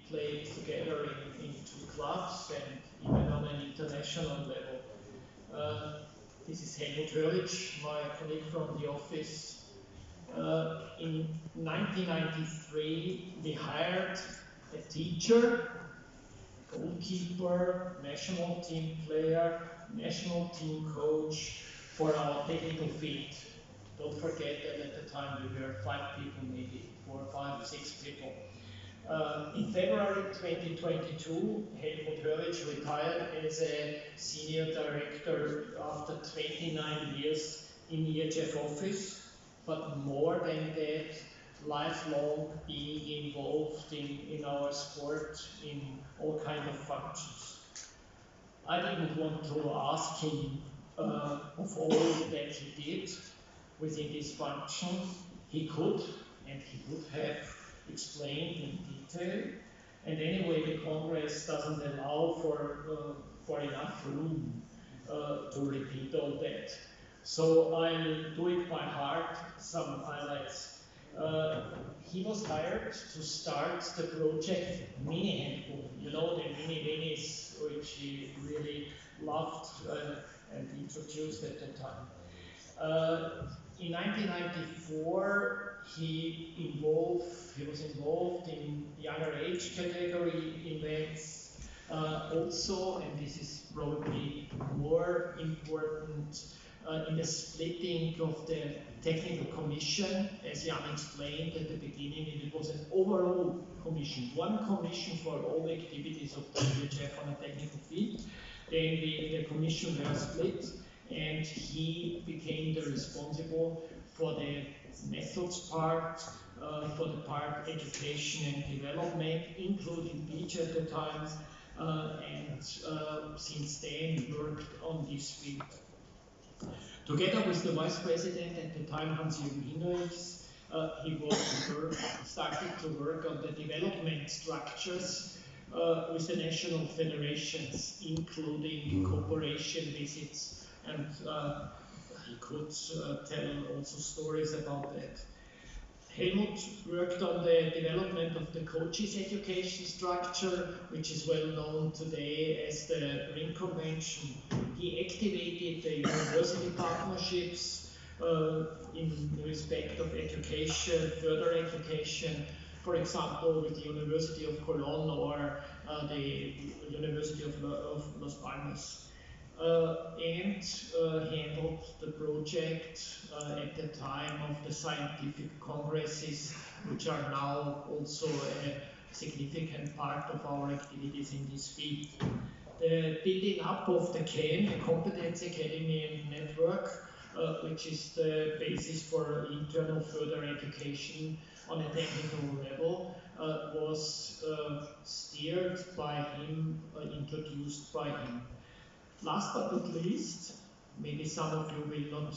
played together in two clubs and even on an international level. This is Helmut Hörlich, my colleague from the office. In 1993, we hired a teacher, goalkeeper, national team player, national team coach for our technical field. Don't forget that at the time we were 5 people, maybe 4, 5, 6 people. In February 2022, Helmut Hörlich retired as a senior director after 29 years in EHF office, but more than that, lifelong being involved in our sport in all kinds of functions. I didn't want to ask him of all that he did within this function. He could, and he would have explained in detail. And anyway, the Congress doesn't allow for enough room to repeat all that. So I'll do it by heart, some highlights. He was hired to start the project Mini Handball. You know, the mini minis, which he really loved and introduced at the time. In 1994, he was involved in younger age category events. Also, and this is probably more important, in the splitting of the technical commission, as Jan explained at the beginning, it was an overall commission, one commission for all activities of the EHF on a technical field. Then the commission were split, and he became the responsible for the methods part, for the part education and development, including beach at the time, and since then worked on this field. Together with the vice president at the time, Hans-Jürgen Hinrichs, he started to work on the development structures with the national federations, including cooperation visits, and he could tell also stories about that. Helmut worked on the development of the coaches education structure, which is well known today as the Ring Convention. He activated the university partnerships in respect of education, further education, for example, with the University of Cologne or the University of Los Palmas. And handled the project at the time of the scientific congresses, which are now also a significant part of our activities in this field. The building up of the CAN, the Competence Academy and Network, which is the basis for internal further education on a technical level, was steered by him, introduced by him. Last but not least, maybe some of you will not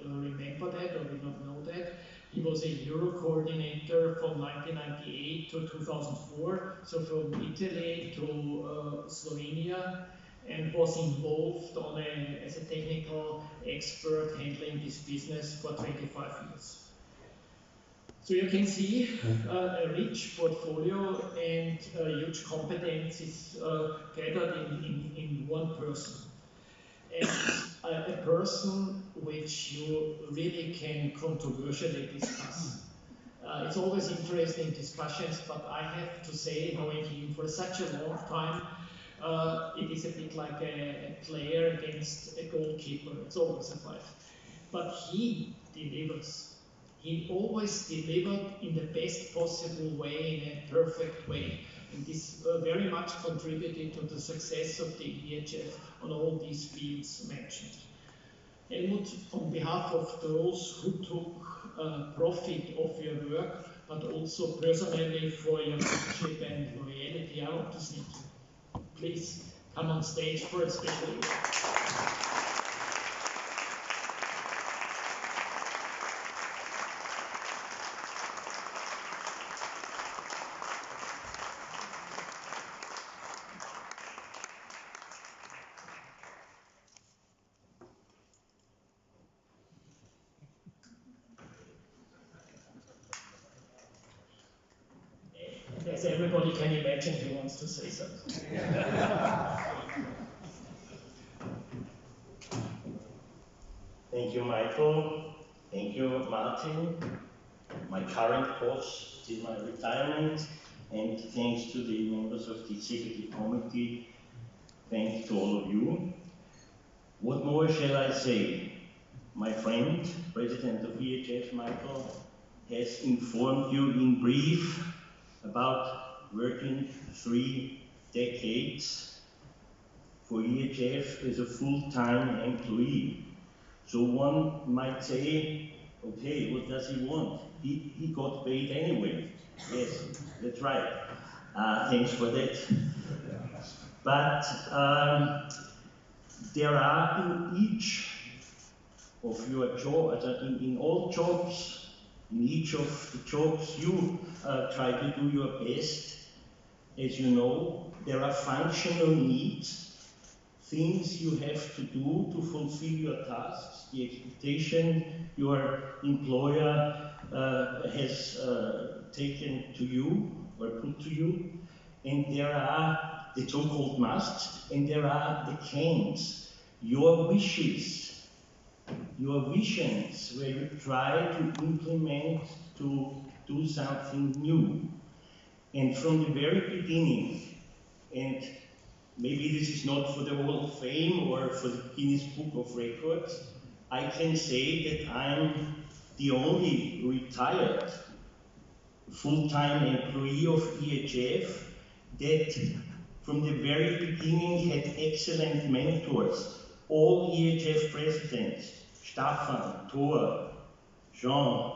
remember that or will not know that, he was a Euro coordinator from 1998 to 2004, so from Italy to Slovenia, and was involved as a technical expert handling this business for 25 years. So you can see a rich portfolio and huge competencies gathered in one person. And a person which you really can controversially discuss. It's always interesting discussions, but I have to say, knowing him for such a long time, it is a bit like a player against a goalkeeper. It's always a fight. But he delivers. He always delivered in the best possible way, in a perfect way. And this very much contributed to the success of the EHF on all these fields mentioned. Helmut, on behalf of those who took profit of your work, but also personally for your friendship and loyalty, I want to thank you. Please come on stage for a special event. as everybody can imagine, he wants to say something. Thank you, Michael. Thank you, Martin, my current boss till my retirement, and thanks to the members of the Executive Committee. Thanks to all of you. What more shall I say? My friend, President of EHF, Michael, has informed you in brief about working 3 decades for EHF as a full-time employee. So one might say, okay, what does he want? He got paid anyway. Yes, that's right. Thanks for that. But there are in each of your jobs, in all jobs, in each of the jobs you try to do your best. As you know, there are functional needs, things you have to do to fulfill your tasks, the expectation your employer has taken to you or put to you, and there are the so-called musts, and there are the cans, your wishes, your visions, where you try to implement to do something new. And from the very beginning, and maybe this is not for the Hall of Fame or for the Guinness Book of Records, I can say that I'm the only retired full-time employee of EHF that from the very beginning had excellent mentors. All EHF presidents, Staffan, Thor, Jean,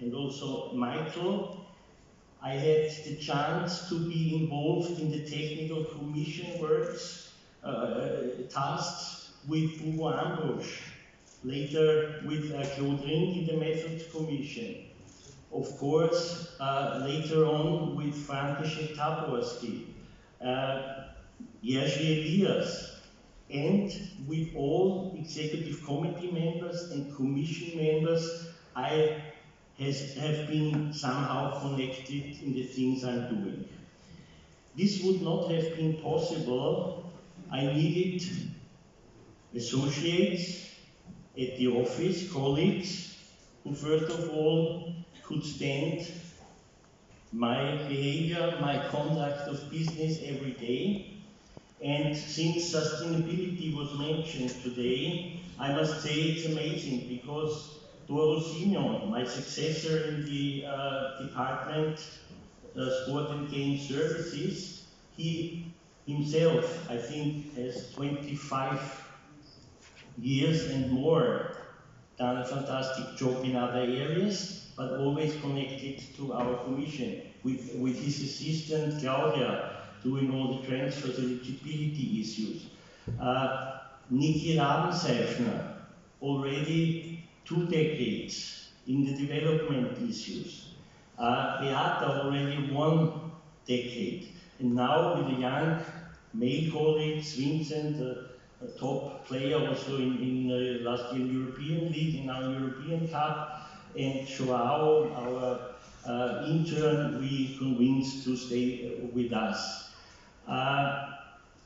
and also Michael. I had the chance to be involved in the technical commission works, tasks with Hugo Ambush, later with Claude Ring in the Methods Commission. Of course, later on with František Taborski, Jerzy Elias, and with all executive committee members and commission members, I have been somehow connected in the things I'm doing. This would not have been possible. I needed associates at the office, colleagues, who first of all could stand my behavior, my conduct of business every day. And since sustainability was mentioned today, I must say it's amazing because Doro Signon, my successor in the department Sport and Game Services, he himself, I think, has 25 years and more done a fantastic job in other areas, but always connected to our commission, with his assistant Claudia doing all the transfers, eligibility issues. Niki Rabenseifner, already 2 decades in the development issues. Beata, already 1 decade. And now with the young male colleagues, Vincent, a top player also in last year European League and now European Cup, and Joao, our intern, we convinced to stay with us.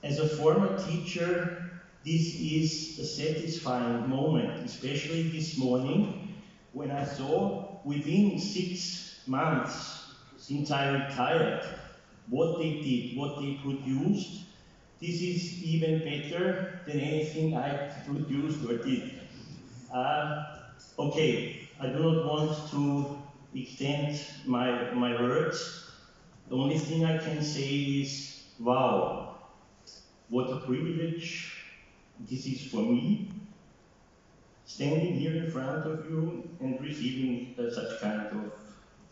As a former teacher, this is a satisfying moment, especially this morning, when I saw within 6 months since I retired, what they did, what they produced. This is even better than anything I produced or did. Okay, I do not want to extend my words. The only thing I can say is, wow, what a privilege this is for me, standing here in front of you and receiving such kind of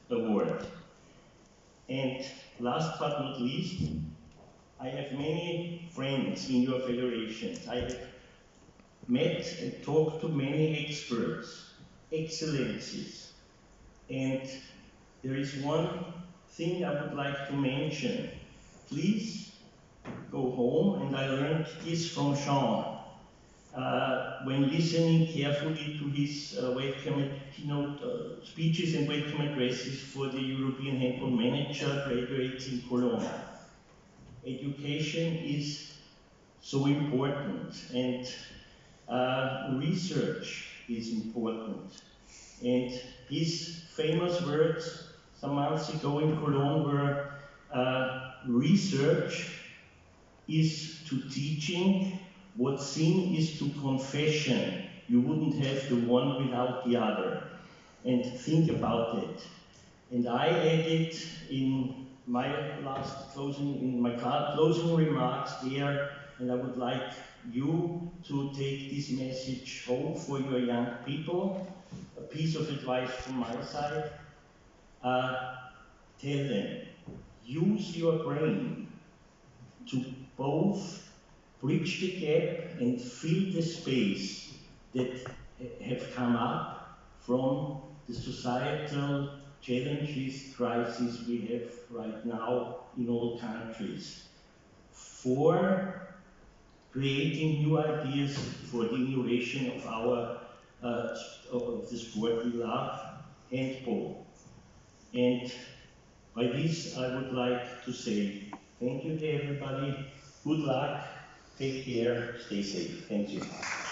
award. And last but not least, I have many friends in your federations. I have met and talked to many experts, excellencies. And there is one thing I would like to mention. Please go home, and I learned this from Jean. when listening carefully to his welcome keynote speeches and welcome addresses for the European Handball Manager graduates in Cologne. Education is so important, and research is important. And his famous words some months ago in Cologne were, research is to teaching what sin is to confession. You wouldn't have the one without the other. And think about it. And I added in my closing remarks there, and I would like you to take this message home for your young people. A piece of advice from my side. Tell them, use your brain to both bridge the gap and fill the space that have come up from the societal challenges, crises we have right now in all countries, for creating new ideas for the innovation of our of the sport we love, handball. And by this, I would like to say thank you to everybody. Good luck. Take care. Stay safe. Thank you.